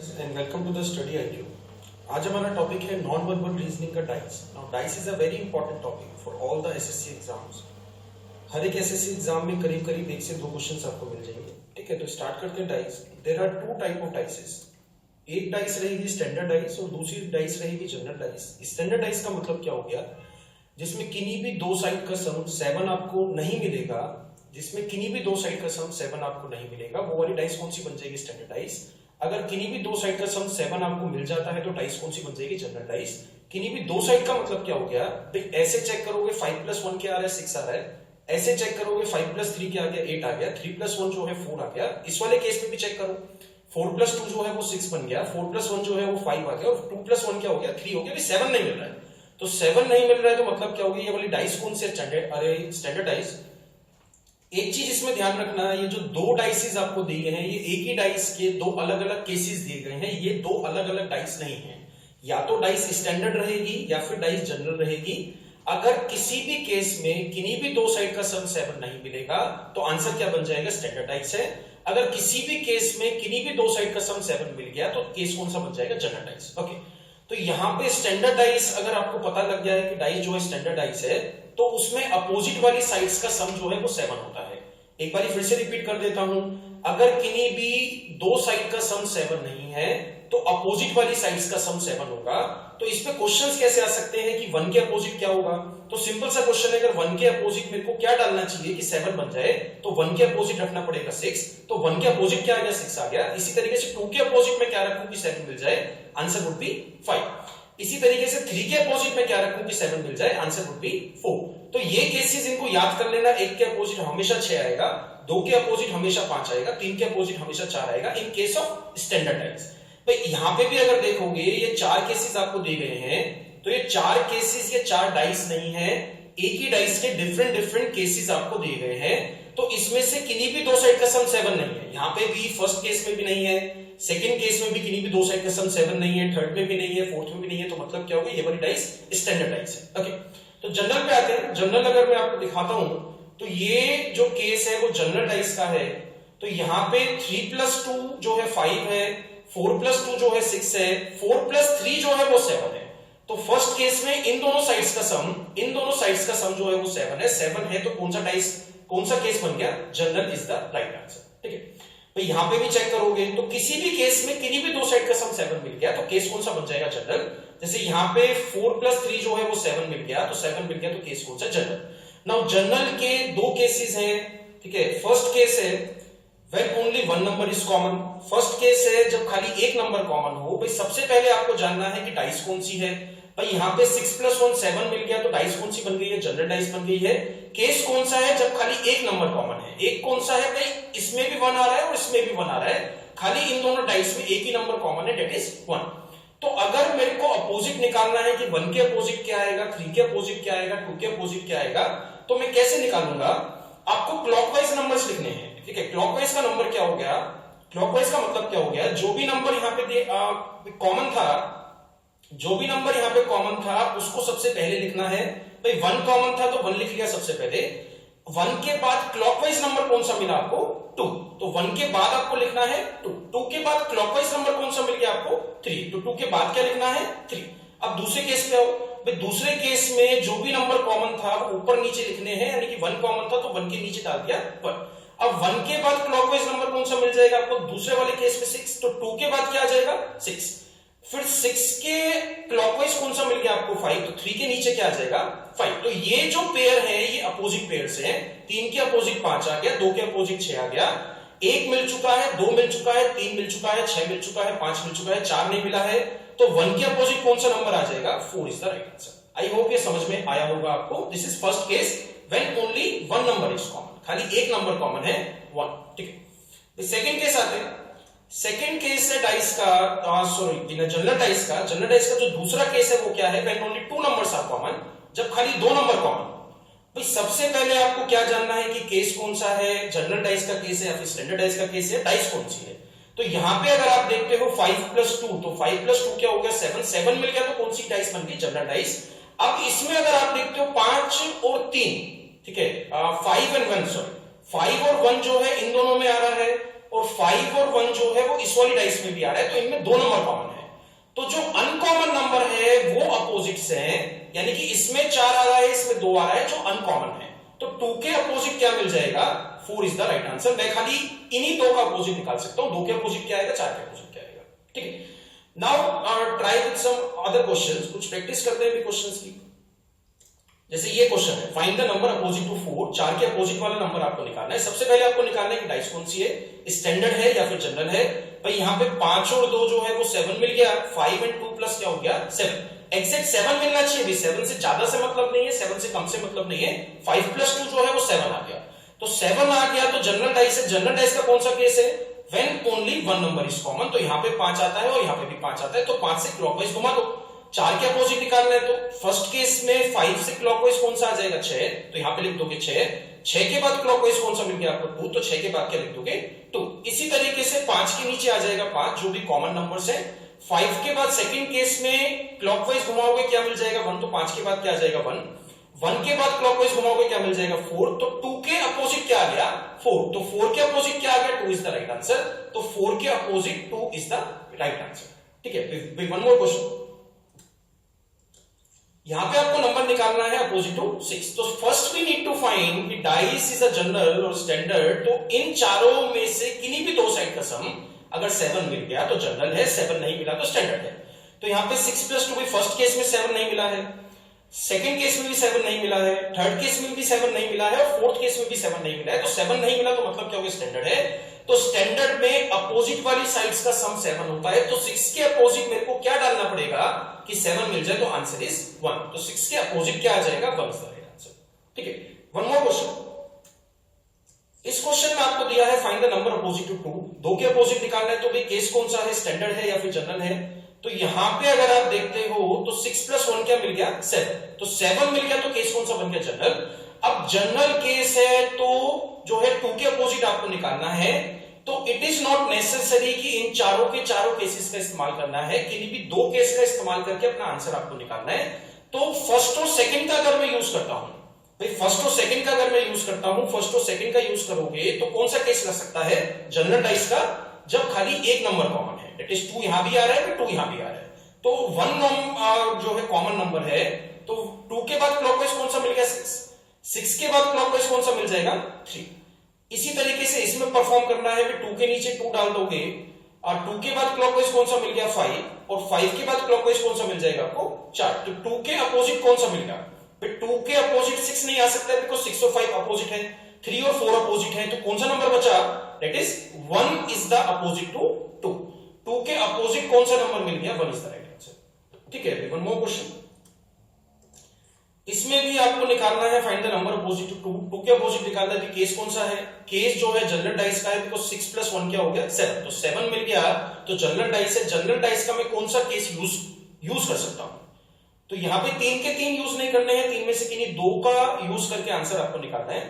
Students and welcome to the study IQ. आज हमारा topic है नॉन वर्बल रीजनिंग का dice. Now dice is a very important topic for all the SSC exams. हर एक SSC exam में करीब करीब 1 से 2 क्वेश्चंस आपको मिल जाएंगे। ठीक है, तो स्टार्ट करते हैं dice. There are 2 type of dices. एक डाइस रहेगी स्टैंडर्ड डाइस और दूसरी डाइस रहेगी जनरल डाइस। स्टैंडर्ड डाइस का मतलब क्या हो गया, जिसमें किन्हीं भी दो साइड का सम 7 आपको नहीं मिलेगा, जिसमें किन्हीं भी दो साइड का सम 7 आपको नहीं मिलेगा, वो वाली डाइस कौन सी बन जाएगी, स्टैंडर्ड डाइस। अगर किन्हीं भी दो साइड का सम 7 आपको मिल जाता है तो डाइस कौन सी बन जाएगी, जनरल डाइस। किन्हीं भी दो साइड का मतलब क्या हो गया भाई, ऐसे चेक करोगे 5 + 1 क्या आ रहा है, 6 आ रहा है। ऐसे चेक करोगे 5 + 3 क्या आ गया, 8 आ गया। 3 + 1 जो है 4 आ गया। इस वाले केस में भी चेक करो, 4 + 2 जो है वो 6 बन गया, 4 + 1 जो है वो 5 आ गया और 2 + 1 क्या हो गया, 3 हो गया। 7 नहीं मिल रहा है, तो 7 नहीं मिल रहा है तो मतलब क्या हो गया, ये वाली डाइस कौन सी है, स्टैंडर्ड डाइस। एक चीज इसमें ध्यान रखना, ये जो दो डाइसेस आपको दिए गए हैं, ये एक ही डाइस के दो अलग अलग केसेस दिए गए हैं। ये दो अलग अलग डाइस नहीं है, या तो डाइस स्टैंडर्ड रहेगी या फिर डाइस जनरल रहेगी। अगर किसी भी केस में किन्हीं भी दो साइड का सम 7 नहीं मिलेगा तो आंसर क्या बन जाएगा, स्टैंडर्ड डाइस है। अगर किसी भी केस में किन्हीं भी दो साइड का सम 7 मिल गया तो केस कौन सा बन जाएगा, जनरल डाइस। ओके, तो यहां पे स्टैंडर्ड डाइस अगर आपको पता लग गया है कि डाइस जो है स्टैंडर्ड डाइस है, तो उसमें अपोजिट वाली साइड्स का सम जो है वो 7 होता है। एक बार फिर से रिपीट कर देता हूं, अगर किन्हीं भी दो साइड का सम 7 नहीं है तो अपोजिट वाली साइड्स का सम 7 होगा। तो इस पे क्वेश्चंस कैसे आ सकते हैं कि 1 के अपोजिट क्या होगा। तो सिंपल सा क्वेश्चन है, अगर 1 के अपोजिट मेरे को क्या डालना चाहिए कि 7 बन जाए, तो 1 के अपोजिट रखना पड़ेगा 6। तो 1 के अपोजिट क्या आ गया, 6 आ गया। इसी तरीके से 2 के अपोजिट में क्या रखूं कि 7 मिल जाए, आंसर वुड बी 5। इसी तरीके से 3 के अपोजिट में क्या रखूं कि 7 मिल जाए, आंसर वुड बी 4। तो ये केसेस इनको याद कर लेना। 1 के अपोजिट हमेशा 6 आएगा, 2 के अपोजिट हमेशा 5 आएगा, 3 के अपोजिट हमेशा 4 आएगा in case of standard dice. भाई यहां पे भी अगर देखोगे ये 4 केसेस आपको दिए गए हैं, तो ये 4 केसेस, ये 4 डाइस नहीं है, एक ही डाइस के डिफरेंट डिफरेंट केसेस आपको दिए गए हैं। तो इसमें से किन्हीं भी दो साइड का सम 7 नहीं है। यहां पे भी फर्स्ट केस में भी नहीं है, सेकंड केस में भी किन्हीं भी दो साइड का सम 7 नहीं है, थर्ड में भी नहीं है, फोर्थ में भी नहीं है। तो मतलब क्या होगा, ये वाली डाइस स्टैंडर्ड डाइस है। ओके, तो जनरल पे आते हैं। जनरल अगर मैं आपको दिखाता हूं तो ये जो केस है वो जनरल डाइस का है। तो यहां पे 3 + 2 जो है 5 है, 4 + 2 जो है 6 है, 4 + 3 जो है वो 7 है। तो फर्स्ट केस में इन दोनों साइड्स का सम जो है वो 7 है। 7 है तो कौन सा केस बन गया, general is the right answer. ठीक है, तो यहां पे भी चेक करोगे तो किसी भी केस में किन्हीं भी दो साइड का सम 7 मिल गया तो केस कौन सा बन जाएगा, जनरल। जैसे यहां पे 4 + 3 जो है वो 7 मिल गया, तो 7 मिल गया तो केस कौन सा, जनरल। नाउ जनरल के दो केसेस हैं। ठीक है, फर्स्ट केस है when only one number is common। First case है जब खाली एक नंबर कॉमन हो। भाई सबसे पहले आपको जानना है कि डाइस कौन सी है। भाई यहां पे 6 + 1 7 मिल गया तो डाइस कौन सी बन गई है, जनरल डाइस बन गई है। केस कौन सा है, जब खाली एक नंबर कॉमन है। एक कौन सा है भाई, इसमें भी 1 आ रहा है और इसमें भी 1 आ रहा है, खाली इन दोनों डाइस में एक ही नंबर कॉमन है, डेट इज 1। तो अगर मेरे को अपोजिट निकालना है कि 1 के अपोजिट क्या आएगा, 3 के अपोजिट क्या आएगा, 2 के अपोजिट क्या आएगा, तो मैं कैसे निकालूंगा, आपको क्लॉकवाइज नंबर्स लिखने हैं। ठीक है, क्लॉकवाइज का नंबर क्या हो गया, क्लॉकवाइज का मतलब क्या हो गया, जो भी नंबर यहां पे कॉमन था, जो भी नंबर यहां पे कॉमन था उसको सबसे पहले लिखना है। भाई 1 कॉमन था तो 1 लिख लिया सबसे पहले। 1 के बाद क्लॉकवाइज नंबर कौन सा मिला आपको, 2, तो 1 के बाद आपको लिखना है 2। 2 के बाद क्लॉकवाइज नंबर कौन सा मिल गया आपको, 3, तो 2 के बाद क्या लिखना है, 3। अब दूसरे केस पे आओ। भाई दूसरे केस में जो भी नंबर कॉमन था वो ऊपर नीचे लिखने हैं, यानी कि 1 कॉमन था तो 1 के नीचे डाल दिया 1। अब 1 के बाद क्लॉकवाइज नंबर कौन सा मिल जाएगा आपको, दूसरे वाले केस में 6, तो 2 के बाद क्या आ जाएगा, 6। फिर 6 के क्लॉकवाइज कौन सा मिल गया आपको, 5, तो 3 के नीचे क्या आ जाएगा, 5। तो ये जो पेयर है ये अपोजिट पेयर्स हैं। 3 के अपोजिट 5 आ गया, 2 के अपोजिट 6 आ गया। 1 मिल चुका है, 2 मिल चुका है, 3 मिल चुका है, 6 मिल चुका है, 5 मिल चुका है, 4 नहीं मिला है, तो 1 के अपोजिट कौन सा नंबर आ जाएगा, 4 is the right answer. I hope ये समझ में आया होगा आपको। This is first case when only one number is common, खाली एक नंबर कॉमन है, 1। ठीक है, सेकंड केस आते हैं। सेकंड केस है डाइस का, जनरल डाइस का। जनरल डाइस का जो दूसरा केस है वो क्या है, when only 2 numbers are common, जब खाली 2 नंबर कॉमन। भाई सबसे पहले आपको क्या जानना है कि केस कौन सा है, जनरल डाइस का केस है या फिर स्टैंडर्ड डाइस का केस है, डाइस कौन सी है। तो यहां पे अगर आप देखते हो 5 + 2, तो 5 + 2 क्या हो गया, 7 मिल गया, तो कौन सी डाइस बन गई, जनरल डाइस। अब इसमें अगर आप देखते हो 5 और 3, ठीक है, 5 और 1 जो है इन दोनों में आ रहा है, और 5 और 1 जो है वो इस वाली डाइस में भी आ रहा है, तो इनमें 2 नंबर कॉमन है। तो जो अनकॉमन नंबर है वो अपोजिट्स हैं, यानी कि इसमें 4 आ रहा है, इसमें 2 आ रहा है, जो अनकॉमन है। तो 2 के अपोजिट क्या मिल जाएगा? 4 इज द राइट आंसर। मैं खाली इन्हीं 2 का अपोजिट निकाल सकता हूं। 2 के अपोजिट क्या आएगा, 4 के अपोजिट क्या आएगा। ठीक है, now try with some other questions. कुछ प्रैक्टिस करते हैं भी क्वेश्चंस की। जैसे ये क्वेश्चन है, find the number opposite to 4। 4 के अपोजिट वाला नंबर आपको निकालना है। सबसे पहले आपको निकालना है कि डाइस कौन सी है, स्टैंडर्ड है या फिर जनरल है। भाई यहाँ पे 5 और 2 जो है वो 7 मिल गया। 5 and 2 प्लस क्या हो गया, 7। एग्जैक्ट 7 मिलना चाहिए भी, 7 से ज्यादा से मतलब नहीं है, 7 से कम से मतलब नहीं है। 5 प्लस 2 जो है वो 7 आ गया। तो 7 आ गया तो जनरल डाइस है। जनरल डाइस का कौन सा केस है, when only one number is common. तो यहाँ पे 5 आता है और यहाँ पे भी 5 आता है, तो 5 से क्लॉकवाइज घुमा दो। 4 के अपोजिट निकालना है, तो फर्स्ट केस में 5 से क्लॉकवाइज कौन सा आ जाएगा, 6। तो यहाँ पे लिख दोगे 6। 6 के बाद क्लॉकवाइज कौन सा मिल गया आपको, 2। तो 6 के बाद क्या लिख दोगे, 2। इसी तरीके से 5 के नीचे आ जाएगा 5, जो भी कॉमन नंबर्स है। 5 के बाद सेकंड केस में क्लॉकवाइज घुमाओगे क्या मिल जाएगा, 1। तो 5 के बाद क्या आ जाएगा, 1। 1 के बाद क्लॉकवाइज घुमाओगे क्या मिल जाएगा, 4। तो 2 के अपोजिट क्या आ गया, 4। तो 4 के अपोजिट क्या आ गया, 2 इज द राइट आंसर। तो 4 के opposite 2 is the right answer. ठीक है, वन मोर क्वेश्चन। यहां पे आपको नंबर निकालना है अपोजिट टू 6। तो first we need to find कि डाइस इज अ जनरल और स्टैंडर्ड। तो इन चारों में से किन्हीं भी 2 साइड का सम अगर 7 मिल गया तो जनरल है, 7 नहीं मिला तो स्टैंडर्ड है। तो यहां पे 6 प्लस 2 भी फर्स्ट केस में 7 नहीं मिला है, सेकंड केस में भी 7 नहीं मिला है, थर्ड केस में भी 7 नहीं मिला है और फोर्थ केस में भी 7 नहीं मिला है। तो 7 नहीं मिला तो मतलब क्या हो गया, स्टैंडर्ड है। तो स्टैंडर्ड में अपोजिट वाली साइड्स का सम 7 होता है। तो 6 के अपोजिट मेरे को क्या डालना पड़ेगा कि 7 मिल जाए, तो आंसर इज 1। तो 6 के अपोजिट क्या आ जाएगा, 1 इज द राइट आंसर। ठीक है, वन मोर क्वेश्चन। इस क्वेश्चन में आपको दिया है find the number opposite to 2। 2 के अपोजिट निकालना है, तो भाई केस कौन सा है, स्टैंडर्ड है या फिर जनरल है। तो यहां पे अगर आप देखते हो तो 6 प्लस 1 क्या मिल गया, 7। तो 7 मिल गया तो केस कौन सा बन गया, जनरल। अब जनरल केस है तो जो है 2 के अपोजिट आपको निकालना है। तो इट इज नॉट नेसेसरी कि इन चारों के चारों केसेस का इस्तेमाल करना है, किन्हीं भी 2 केस का इस्तेमाल करके अपना आंसर आपको निकालना है। तो फर्स्ट और सेकंड का अगर मैं यूज करता हूं, भाई फर्स्ट और सेकंड का अगर मैं यूज करता हूं, फर्स्ट और सेकंड का यूज करोगे तो कौन सा केस लग सकता है, जनरल डाइस का, जब खाली एक नंबर कॉमन है। दैट इज 2 यहां भी आ रहा है, 2 यहां भी आ रहा है। तो 1 जो है कॉमन नंबर है। तो 2 के बाद क्लॉकवाइज कौन सा मिल गया, 6। 6 के बाद क्लॉकवाइज कौन सा मिल जाएगा, 3। इसी तरीके से इसमें परफॉर्म करना है कि 2 के नीचे 2 डाल दोगे और 2 के बाद क्लॉकवाइज कौन सा मिल गया, 5। और 5 के बाद क्लॉकवाइज कौन सा मिल जाएगा आपको, 4। तो 2 के अपोजिट कौन सा मिल गया, फिर 2 के अपोजिट 6 नहीं आ सकता बिकॉज 6 और 5 अपोजिट है, 3 और 4 अपोजिट है। तो कौन सा नंबर बचा, that is 1 is the opposite to 2। 2 के अपोजिट कौन सा नंबर मिल गया, 1 इज द राइट आंसर। ठीक है, वन मोर क्वेश्चन। इसमें भी आपको निकालना है find the number opposite to 2। 2 के अपोजिट निकालना है, केस कौन सा है, केस जो है जनरल डाइस का है, बिकॉज 6 प्लस 1 क्या हो गया, 7। तो 7 मिल गया तो जनरल डाइस है। जनरल डाइस का मैं कौन सा केस यूज कर सकता हूं, तो यहां पे 3 के 3 यूज नहीं करने हैं, 3 में से किन्हीं 2 का यूज करके आंसर आपको निकालना है।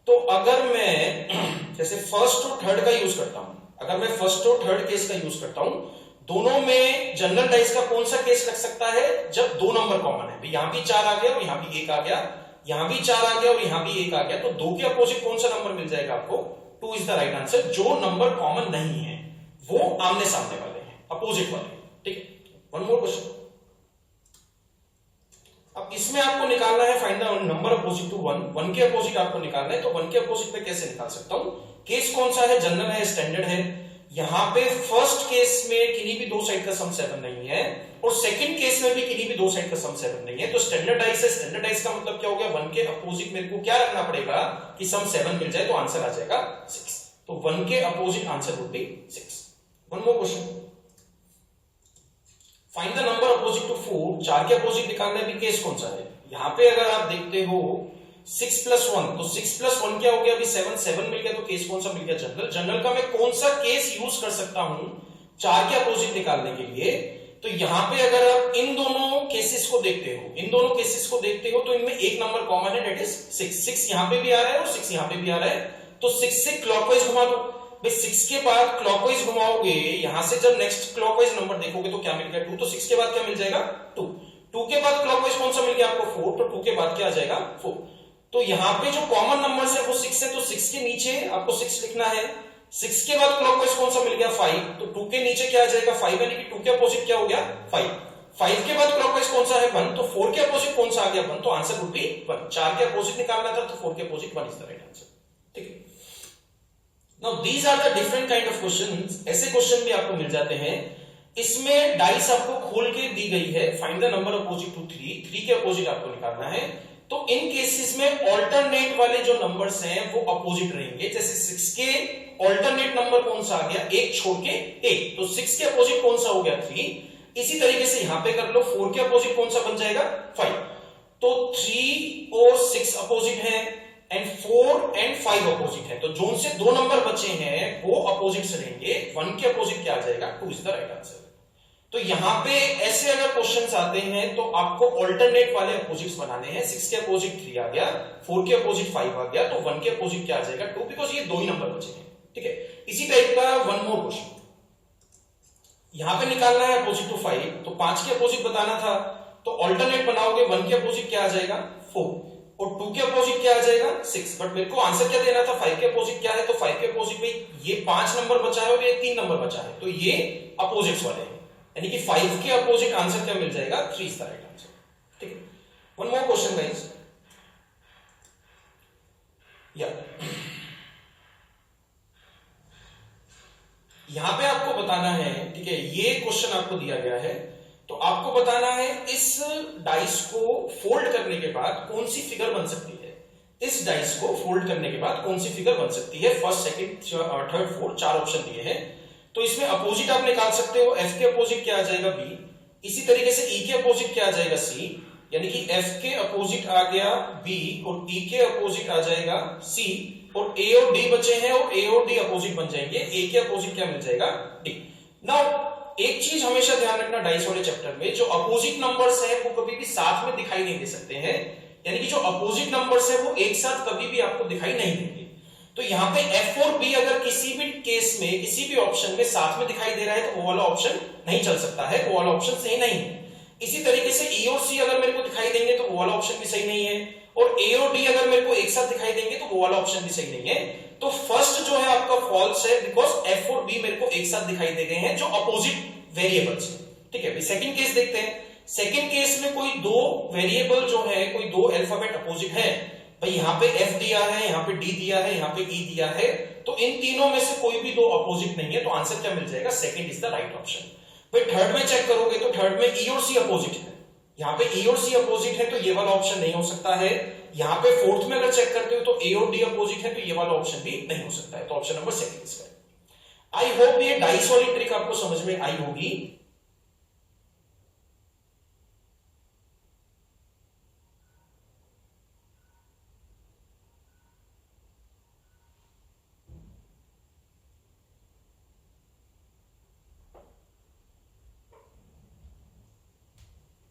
तो अगर मैं जैसे फर्स्ट और थर्ड का यूज करता हूं, अगर मैं फर्स्ट और थर्ड केस का यूज करता हूं, दोनों में जनरल डाइस का कौन सा केस लग सकता है, जब 2 नंबर कॉमन है। यहां भी 4 आ गया और यहां भी 1 आ गया, यहां भी 4 आ गया और यहां भी 1 आ गया। तो 2 के अपोजिट कौन सा नंबर मिल जाएगा आपको, 2 इज द राइट आंसर। जो नंबर कॉमन नहीं है वो आमने सामने वाले हैं, अपोजिट वाले। ठीक है, वन मोर क्वेश्चन। अब इसमें आपको निकालना है find the number opposite to 1। 1 के अपोजिट आपको निकालना है। तो 1 के अपोजिट में कैसे निकाल सकता हूं, केस कौन सा है, जनरल है, स्टैंडर्ड है। यहां पे फर्स्ट केस में किन्हीं भी 2 साइड का सम 7 नहीं है और सेकंड केस में भी किन्हीं भी 2 साइड का सम 7 नहीं है। तो स्टैंडर्डाइज है। स्टैंडर्डाइज का मतलब क्या हो गया, 1 के अपोजिट मेरे को क्या रखना पड़ेगा कि सम 7 मिल जाए, तो आंसर आ जाएगा 6। तो 1 के opposite answer would be 6। One more question. Find the number opposite to 4। 4 के अपोजिट निकालना भी केस कौन सा है। यहां पे अगर आप देखते हो 6 प्लस 1, तो 6 प्लस 1 क्या हो गया, अभी 7 मिल गया। तो केस कौन सा मिल गया, जनरल। जनरल का मैं कौन सा केस यूज कर सकता हूं 4 के अपोजिट निकालने के लिए। तो यहां पे अगर आप इन दोनों केसेस को देखते हो, तो इनमें एक नंबर कॉमन है, दैट इज 6। 6 यहां पे भी आ रहा है और 6 यहां पे भी आ रहा है। तो 6 से क्लॉकवाइज घुमा दो। भाई 6 के बाद क्लॉकवाइज घुमाओगे, यहां से जब नेक्स्ट क्लॉकवाइज नंबर देखोगे तो क्या मिल गया, 2। तो 6 के बाद क्या मिल जाएगा, 2। 2 के बाद क्लॉकवाइज कौन सा मिल गया आपको, 4। तो 2 के बाद क्या आ जाएगा, 4। तो यहां पे जो कॉमन नंबर्स है वो 6 है। तो 6 के नीचे आपको 6 लिखना है। 6 के बाद क्लॉकवाइज कौन सा मिल गया 5, तो 2 के नीचे क्या आ जाएगा 5, यानी कि 2 के अपोजिट क्या हो गया 5। 5 के बाद क्लॉकवाइज कौन सा है 1, तो 4 के अपोजिट कौन सा आ गया 1, तो आंसर वुड बी 1। 4 के अपोजिट निकालना था तो 4 के opposite 1 is the right answer. ठीक है, now these are the different kind of questions. ऐसे क्वेश्चन भी आपको मिल जाते हैं, इसमें डाइस आपको खोल के दी गई है, find the number opposite to 3, 3 के अपोजिट आपको निकालना है। तो इन केसेस में ऑल्टरनेट वाले जो नंबर्स हैं वो अपोजिट रहेंगे। जैसे 6 के ऑल्टरनेट नंबर कौन सा आ गया, एक छोड़ के एक, तो 6 के अपोजिट कौन सा हो गया 3। इसी तरीके से यहां पे कर लो, 4 के अपोजिट कौन सा बन जाएगा 5। तो 3 और 6 अपोजिट है एंड 4 एंड 5 अपोजिट है, तो जोन से 2 नंबर बचे हैं वो अपोजिट रहेंगे। 1 के अपोजिट क्या आ जाएगा 2 इज द राइट आंसर। तो यहां पे ऐसे अगर क्वेश्चंस आते हैं तो आपको ऑल्टरनेट वाले अपोजिट्स बनाने हैं। 6 के अपोजिट 3 आ गया, 4 के अपोजिट 5 आ गया, तो 1 के अपोजिट क्या आ जाएगा 2, बिकॉज ये 2 ही नंबर बचे हैं। ठीक है, इसी टाइप का वन मोर क्वेश्चन यहां पे निकालना है अपोजिट टू 5, तो 5 के अपोजिट बताना था, तो ऑल्टरनेट बनाओगे 1 के अपोजिट क्या आ जाएगा 4 और 2 के अपोजिट क्या आ जाएगा 6। बट मेरे को आंसर क्या देना था 5 के अपोजिट क्या है, तो 5 के अपोजिट में ये 5 नंबर बचा है और ये 3 नंबर बचा है, तो ये अपोजिट्स वाले हैं, यानी कि 5 के अपोजिट आंसर क्या मिल जाएगा 3 इज द राइट आंसर। ठीक है, वन मोर क्वेश्चन गाइस, या यहां पे आपको बताना है, ठीक है, ये क्वेश्चन आपको दिया गया है, तो आपको बताना है इस डाइस को फोल्ड करने के बाद कौन सी फिगर बन सकती है। इस डाइस को फोल्ड करने के बाद कौन सी फिगर बन सकती है, first second third fourth 4 option दिए हैं। तो इसमें अपोजिट आप निकाल सकते हो, F के अपोजिट क्या आ जाएगा B, इसी तरीके से E के अपोजिट क्या आ जाएगा C, यानी कि F के अपोजिट आ गया B और E के अपोजिट आ जाएगा C, और A और D बचे हैं और A और D अपोजिट बन जाएंगे, A के अपोजिट क्या मिल जाएगा D। नाउ एक चीज हमेशा ध्यान रखना डाइस वाले चैप्टर में, जो अपोजिट नंबर्स है वो कभी भी साथ में दिखाई नहीं दे सकते हैं, यानी कि जो अपोजिट नंबर्स है वो एक साथ कभी भी आपको दिखाई नहीं देंगे। तो यहाँ पे F और B अगर किसी भी केस में किसी भी ऑप्शन में साथ में दिखाई दे रहा है तो वो वाला ऑप्शन नहीं चल सकता है, वो वाला ऑप्शन सही नहीं है। इसी तरीके से E और C अगर मेरे को दिखाई देंगे तो वो वाला ऑप्शन भी सही नहीं है, और A और D अगर मेरे को एक साथ दिखाई देंगे तो वो वाला ऑप्शन भी सही नहीं है। तो फर्स्ट जो है आपका फॉल्स है, बिकॉज F और B मेरे को एक साथ दिखाई दे गए हैं जो अपोजिट वेरिएबल्स है। ठीक है, सेकंड केस देखते हैं। सेकंड केस में कोई 2 वेरिएबल जो है, कोई 2 अल्फाबेट अपोजिट है, भाई यहाँ पे F दिया है, यहाँ पे D दिया है, यहाँ पे E दिया है, तो इन तीनों में से कोई भी 2 अपोजिट नहीं है, तो आंसर क्या मिल जाएगा second is the right option. भाई थर्ड में चेक करोगे तो थर्ड में E और C अपोजिट है, यहाँ पे E और C अपोजिट है तो ये वाला ऑप्शन नहीं हो सकता है। यहाँ पे फोर्थ में अगर चेक करते हो तो A और D अपोजिट है तो ये वाला ऑप्शन भी नहीं हो सकता है, तो ऑप्शन नंबर सेकंड इसका है। आई होप ये डाइस वाली ट्रिक आपको समझ में आई होगी।